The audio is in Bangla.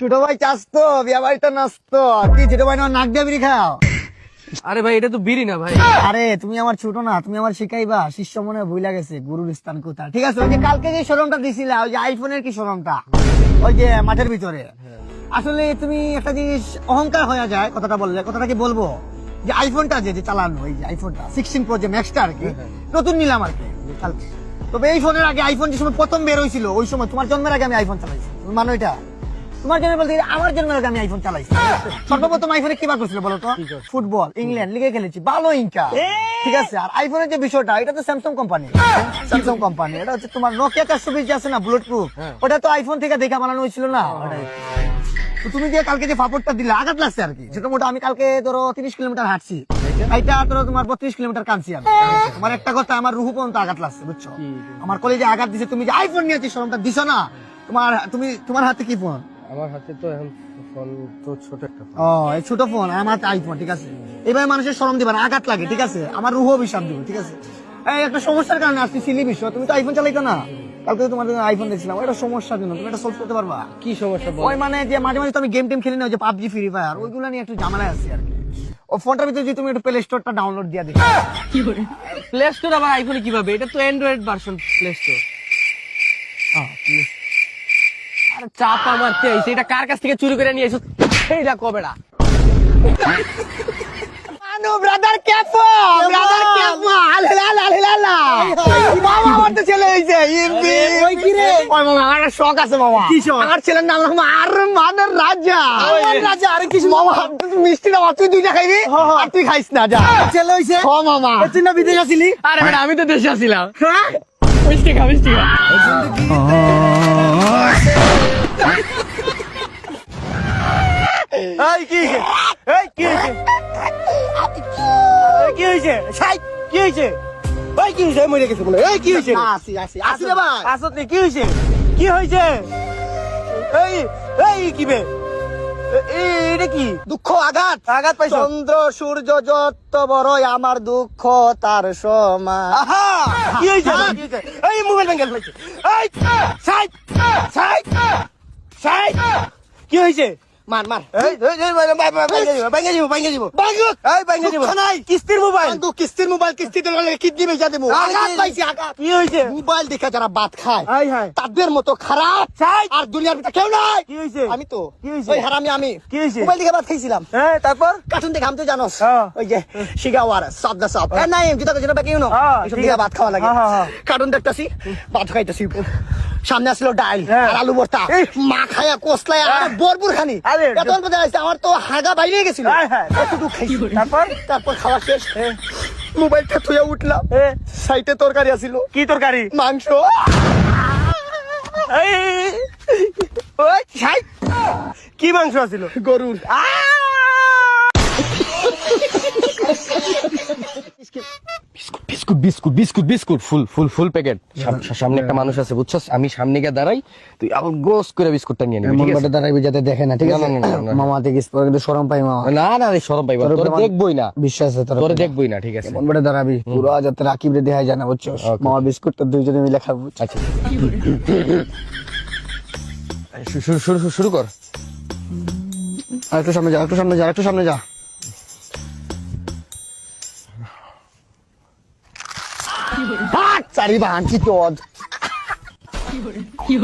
ছোট ভাই চাস তো বিয়া বাড়িতে নষ্ট কি ছোট ভাই নাক দিয়ে বিড়ি খাও? আরে ভাই এটা তো বিড়ি না ভাই। আরে তুমি আমার ছোট না, তুমি আমার শিখাইবা শিষ্য মনে ভুলা গেছে গুরুর স্থান কোথায়। ঠিক আছে, ওই যে কালকে যে শোরুমটা দিছিলা, ওই যে আইফোনের কি শোরুমটা, ওই যে মাঠের ভিতরে, আসলে তুমি একটা জিনিস অহংকার হয়ে যায় কথাটা বললে। কথাটা কি বলবো, যে আইফোনটা যে চালানো, ওই যে আইফোনটা 16 প্রো যে ম্যাক্সটা আর কি নতুন নিলাম আর কি কালকে। তবে এই ফোনের আগে আইফোন যে সময় প্রথম বের হয়েছিল, ওই সময় তোমার জন্মের আগে আমি আইফোন চালাইছি। তুমি মানো এটা? তোমার জন্য বলতে গেলে আমার জন্মের আগে আমি আইফোন চালাইছি। সর্বপ্রথম আইফোনে কি বার করছিল বলো তো? ফুটবল, ইংল্যান্ড লিগে খেলেছি, ভালো ইনকা। ঠিক আছে, আর আইফোনের যে বিষয়টা, এটা তো স্যামসাং কোম্পানি। স্যামসাং কোম্পানি, এটা হচ্ছে তোমার নোকিয়া 420 আছে না, বুলেট প্রুফ, ওটা তো আইফোন থেকে দেখা বানানো হয়েছিল না। তো তুমি যে কালকে যে ফাপড়টা দিলে আঘাত লাগছে আর কি, সেটা মোটা আমি কালকে ধরো 30 কিলোমিটার হাঁটছি, এইটা ধরো তোমার 32 কিলোমিটার কাঁদছি আমি। আমার একটা কথা, আমার রুহু পর্যন্ত আঘাত লাগছে, বুঝছো? আমার কলেজে আঘাত দিছে। তুমি যে আইফোন নিয়েছি শরমটা দিছো না, তোমার হাতে কি ফোন? আমার হাতে তো এখন ফোন তো ছোট একটা ফোন। ও, এই ছোট ফোন, আমার হাতে আইফোন। ঠিক আছে, এবার মানুষের শরম দিবা না, আঘাত লাগে। ঠিক আছে, আমার রুহু অভিশাপ দিব। ঠিক আছে, এই একটা সমস্যার কারণে আসছি, সিলি বিষয়। তুমি তো আইফোন চালাইতো না, কালকে তোমার আইফোন দেখছিলাম, এটা সমস্যার জন্য। তুমি এটা সলভ করতে পারবা? কি সমস্যা বল? ওই মানে যে মাঝে মাঝে তো আমি গেম টেম খেলি না, ওই যে পাবজি ফ্রি ফায়ার, ওইগুলো নিয়ে একটু ঝামেলায় আছি আর কি। ও ফোনটার ভিতরে যদি তুমি একটু প্লে স্টোরটা ডাউনলোড দিয়ে দেখো। প্লে স্টোর আবার আইফোনে কিভাবে? এটা তো অ্যান্ড্রয়েড ভার্সন প্লে স্টোর। আরে চাপা মারতে আইছে, এটা কার কাছ থেকে চুরি করে নিয়ে এসো? এইটা কবেড়া? আনো ব্রাদার ক্যাফো, ব্রাদার ক্যাফো, আলহালা মামা আমার তো ছেলে হইছে ইরবি। ওই কি রে? ওই মামা আমার একটা শখ আছে মামা। কি শখ? আমার ছেলের নাম রাখবো আরমানের রাজা। আমার রাজা। আরে কিছু মামা, তুই মিষ্টি না, তুই দুইটা খাইবি আর তুই খাইস না, যা। ছেলে হইছে? ও মামা, তুই না বিদেশ আছিলি? আরে বেটা আমি তো দেশে আছিলাম। হ্যাঁ, মিষ্টি খা, মিষ্টি খা। এই কি এই কি কি হইছে? ছাই কি হইছে? ওই কি হইছে? মরে গেছে বলে। এই কি হইছে? আসি আসি আসি রে ভাই। আসত নি, কি হইছে? কি হইছে? এই এই কি বে? এটা কি? দুঃখ, আঘাত, আঘাত পাইছো? চন্দ্র সূর্য যত বড়ই, আমার দুঃখ তার সমান। আহা, কি হইছে? এই মোবাইল ভেঙে ফেলছে। এই ছাই ছাই ছাই, কি হইছে? মার মার, কিস্তির মোবাইল, কিস্তির মোবাইল, কিস্তিতে কিডনি বেচা দেবো। আঘাত পাইছি, আঘাত। কি হয়েছে? মোবাইল দেখে যারা ভাত খায় তাদের মতো খারাপ আর দুনিয়ার ভিতরে কেউ নাই। কি হয়েছে? আমি তো, ওই হারামি আমি। কি হয়েছে? মোবাইল দেখে ভাত খাইছিলাম। তারপর কার্টুন দেখে, আমি তো জানোস ওই যে শিগাওয়ার সব দা সব নাই জুতা যেটা বাকি ইউনো এসব দেখে ভাত খাওয়া লাগে। কার্টুন দেখতাছি, ভাত খাইতাছি, সামনে আসলো ডাল আর আলু ভর্তা, মা খায়া কসলায় আর ভরপুর খানি। এতক্ষণ পর্যন্ত আসছে, আমার তো হাগা বাইরে গেছিল। এতটুকু খাইছি। তারপর খাওয়া শেষ, মোবাইলটা থুয়ে উঠলাম, সাইটে তরকারি আছিল। কি তরকারি? মাংস। কি মাংস আছিল? গরুর। বিস্কুট বিস্কুট বিস্কুট বিস্কুট ফুল ফুল ফুল প্যাকেট। সামনে একটা মানুষ আছে বুঝছস, আমি সামনে গিয়ে দাঁড়াই, তুই আবার গোস করে বিস্কুটটা নিয়ে নিবি। ঠিক আছে? দাঁড়াইবি যাতে দেখে না। ঠিক আছে? মামা দেখিস পরে কিন্তু শরম পাই মামা। না না রে শরম পাইবা, তোর দেখবই না, বিশ্বাস আছে তোর দেখবই না। ঠিক আছে? মন বড় দাঁড়াবি পুরো যাতে রাকিব রে দেখাই জানা, বুঝছস? মামা বিস্কুটটা দুইজনে মিলে খাবো। আচ্ছা শুরু শুরু কর। আর একটু সামনে যা, একটু সামনে যা, একটু সামনে যা। চারি বাহান কি তোদ। কি